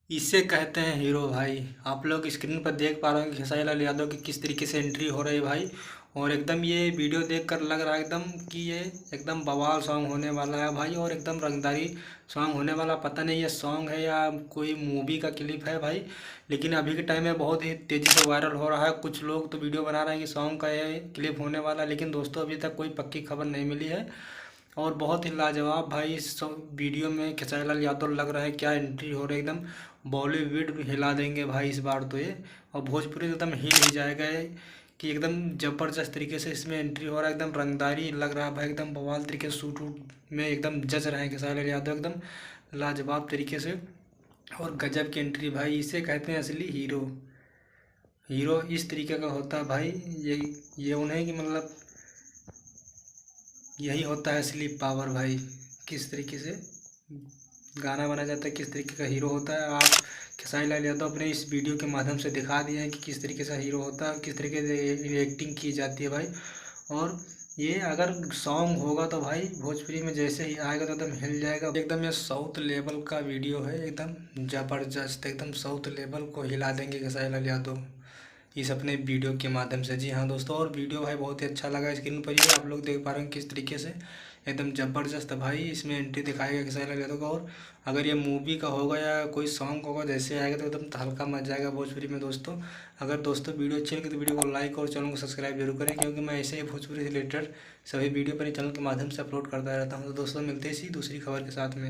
इसे कहते हैं हीरो भाई। आप लोग स्क्रीन पर देख पा रहे हैं कि खेसारी लाल यादव की किस तरीके से एंट्री हो रही है भाई। और एकदम ये वीडियो देखकर लग रहा है एकदम कि ये एकदम बवाल सॉन्ग होने वाला है भाई, और एकदम रंगदारी सॉन्ग होने वाला। पता नहीं ये सॉन्ग है या कोई मूवी का क्लिप है भाई, लेकिन अभी के टाइम में बहुत ही तेज़ी से वायरल हो रहा है। कुछ लोग तो वीडियो बना रहे हैं कि सॉन्ग का ये क्लिप होने वाला है, लेकिन दोस्तों अभी तक कोई पक्की खबर नहीं मिली है। और बहुत ही लाजवाब भाई इस वीडियो में खेसारी लाल यादव लग रहा है, क्या एंट्री हो रही है एकदम। बॉलीवुड भी हिला देंगे भाई इस बार तो ये, और भोजपुरी तो एकदम हिल ही जाएगा ये, कि एकदम ज़बरदस्त तरीके से इसमें एंट्री हो रहा है। एकदम रंगदारी लग रहा है भाई, एकदम बवाल तरीके से सूट वूट में एकदम जज रहे हैं खेसारी लाल यादव एकदम लाजवाब तरीके से। और गजब की एंट्री भाई, इसे कहते हैं असली हीरो। हीरो इस तरीके का होता है भाई। ये उन्हें कि मतलब यही होता है असली पावर भाई। किस तरीके से गाना बनाया जाता है, किस तरीके का हीरो होता है। आप खेसारी लाल यादव अपने इस वीडियो के माध्यम से दिखा दिए हैं कि किस तरीके से हीरो होता है, किस तरीके से एक्टिंग की जाती है भाई। और ये अगर सॉन्ग होगा तो भाई भोजपुरी में जैसे ही आएगा तो एकदम हिल जाएगा एकदम। ये साउथ लेवल का वीडियो है, एकदम ज़बरदस्त, एकदम साउथ लेवल को हिला देंगे खेसारी लाल यादव इस अपने वीडियो के माध्यम से। जी हाँ दोस्तों, और वीडियो भाई बहुत ही अच्छा लगा। स्क्रीन पर ही आप लोग देख पा रहे हैं किस तरीके से एकदम ज़बरदस्त भाई इसमें एंट्री दिखाई गई खेसारी लाल यादव का। और अगर ये मूवी का होगा या कोई सॉन्ग होगा जैसे आएगा तो एकदम हल्का मच जाएगा भोजपुरी में दोस्तों। अगर दोस्तों वीडियो अच्छी लगी तो वीडियो को लाइक और चैनल को सब्सक्राइब जरूर करें, क्योंकि मैं ऐसे ही भोजपुरी से रिलेटेड सभी वीडियो अपने चैनल के माध्यम से अपलोड करता रहता हूँ। तो दोस्तों मिलते हैं इसी दूसरी खबर के साथ में।